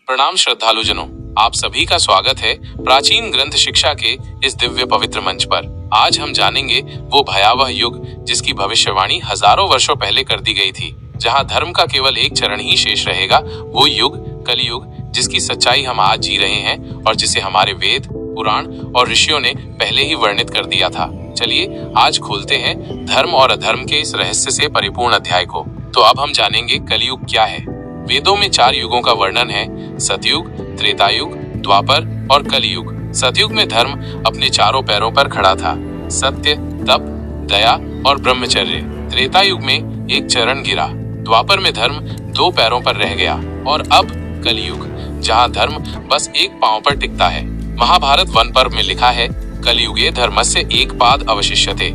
प्रणाम श्रद्धालुजनों, आप सभी का स्वागत है प्राचीन ग्रंथ शिक्षा के इस दिव्य पवित्र मंच पर। आज हम जानेंगे वो भयावह युग जिसकी भविष्यवाणी हजारों वर्षों पहले कर दी गई थी, जहां धर्म का केवल एक चरण ही शेष रहेगा। वो युग कलियुग, जिसकी सच्चाई हम आज जी रहे हैं और जिसे हमारे वेद, पुराण और ऋषियों ने पहले ही वर्णित कर दिया था। चलिए आज खोलते हैं धर्म और अधर्म के इस रहस्य से परिपूर्ण अध्याय को। तो अब हम जानेंगे कलियुग क्या है। वेदों में 4 युगों का वर्णन है, सतयुग, त्रेतायुग, द्वापर और कलियुग। सतयुग में धर्म अपने चारों पैरों पर खड़ा था, सत्य, तप, दया और ब्रह्मचर्य। त्रेतायुग में एक चरण गिरा, द्वापर में धर्म 2 पैरों पर रह गया और अब कलियुग, जहां धर्म बस एक पांव पर टिकता है। महाभारत वन पर्व में लिखा है, कलियुगे धर्मस्य एक पाद अवशिष्यते।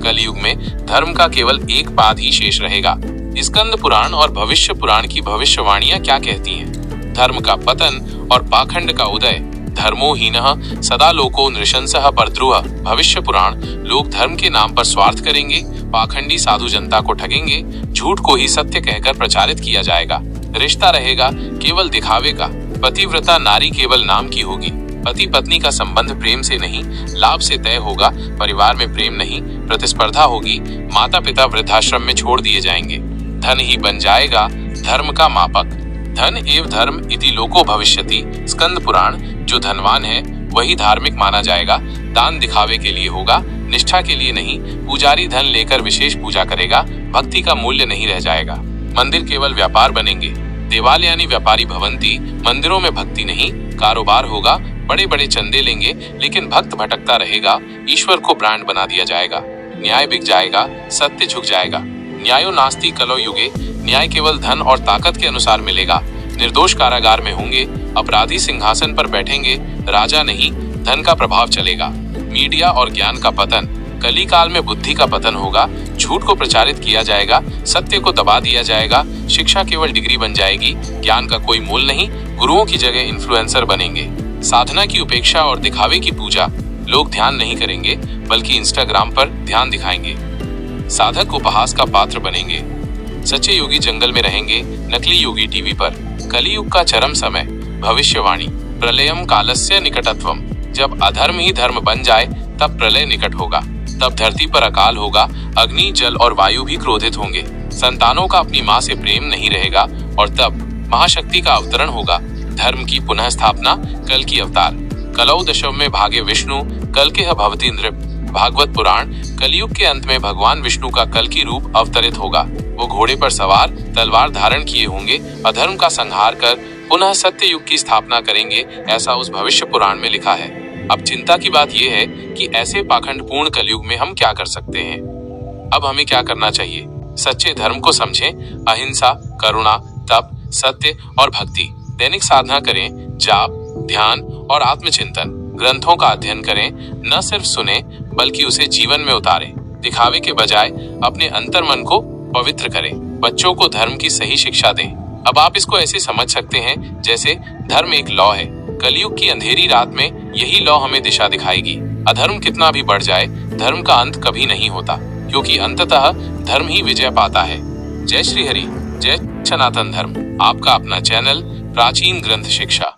कलियुग में धर्म का केवल एक पाद ही शेष रहेगा। स्कंद पुराण और भविष्य पुराण की भविष्यवाणियां क्या कहती हैं? धर्म का पतन और पाखंड का उदय। धर्मो हीनः सदा लोको नृशंसः परद्रुह। भविष्य पुराण, लोग धर्म के नाम पर स्वार्थ करेंगे, पाखंडी साधु जनता को ठगेंगे, झूठ को ही सत्य कहकर प्रचारित किया जाएगा। रिश्ता रहेगा केवल दिखावे का, पतिव्रता नारी केवल नाम की होगी। पति पत्नी का संबंध प्रेम से नहीं, लाभ से तय होगा। परिवार में प्रेम नहीं, प्रतिस्पर्धा होगी। माता पिता वृद्धाश्रम में छोड़ दिए जाएंगे। धन ही बन जाएगा धर्म का मापक। धन एव धर्म इति लोको भविष्यति। स्कंद पुराण, जो धनवान है वही धार्मिक माना जाएगा। दान दिखावे के लिए होगा, निष्ठा के लिए नहीं। पुजारी धन लेकर विशेष पूजा करेगा, भक्ति का मूल्य नहीं रह जाएगा। मंदिर केवल व्यापार बनेंगे। देवालयानि व्यापारी भवन्ति। मंदिरों में भक्ति नहीं, कारोबार होगा। बड़े बड़े चंदे लेंगे लेकिन भक्त भटकता रहेगा। ईश्वर को ब्रांड बना दिया जाएगा। न्याय बिक जाएगा, सत्य झुक जाएगा। न्यायो नास्ति कलौ युगे। न्याय केवल धन और ताकत के अनुसार मिलेगा। निर्दोष कारागार में होंगे, अपराधी सिंहासन पर बैठेंगे। राजा नहीं, धन का प्रभाव चलेगा। मीडिया और ज्ञान का पतन। कली काल में बुद्धि का पतन होगा। झूठ को प्रचारित किया जाएगा, सत्य को दबा दिया जाएगा। शिक्षा केवल डिग्री बन जाएगी, ज्ञान का कोई मूल नहीं। गुरुओं की जगह इन्फ्लुएंसर बनेंगे। साधना की उपेक्षा और दिखावे की पूजा। लोग ध्यान नहीं करेंगे बल्कि इंस्टाग्राम पर ध्यान दिखाएंगे। साधक उपहास का पात्र बनेंगे। सच्चे योगी जंगल में रहेंगे, नकली योगी टीवी पर। कलियुग का चरम समय। भविष्यवाणी, प्रलयम कालस्य निकटत्वम। जब अधर्म ही धर्म बन जाए तब प्रलय निकट होगा। तब धरती पर अकाल होगा, अग्नि, जल और वायु भी क्रोधित होंगे। संतानों का अपनी माँ से प्रेम नहीं रहेगा और तब महाशक्ति का अवतरण होगा। धर्म की पुनः स्थापना, कल की अवतार। कलौ दशम में भागे विष्णु, कल के भवति नृप। भागवत पुराण, कलियुग के अंत में भगवान विष्णु का कल की रूप अवतरित होगा। वो घोड़े पर सवार, तलवार धारण किए होंगे। अधर्म का संहार कर पुनः सत्य युग की स्थापना करेंगे, ऐसा उस भविष्य पुराण में लिखा है। अब चिंता की बात यह है कि ऐसे पाखंडपूर्ण कलयुग में हम क्या कर सकते हैं। अब हमें क्या करना चाहिए? सच्चे धर्म को समझें। अहिंसा, करुणा, तप, सत्य और भक्ति। दैनिक साधना करें, जाप, ध्यान और आत्मचिंतन। ग्रंथों का अध्ययन करें, न सिर्फ सुने बल्कि उसे जीवन में उतारें। दिखावे के बजाय अपने अंतर्मन को पवित्र करें। बच्चों को धर्म की सही शिक्षा दें। अब आप इसको ऐसे समझ सकते हैं जैसे धर्म एक लौ है। कलियुग की अंधेरी रात में यही लौ हमें दिशा दिखाएगी। अधर्म कितना भी बढ़ जाए, धर्म का अंत कभी नहीं होता, क्योंकि अंततः धर्म ही विजय पाता है। जय श्री हरि, जय सनातन धर्म। आपका अपना चैनल प्राचीन ग्रंथ शिक्षा।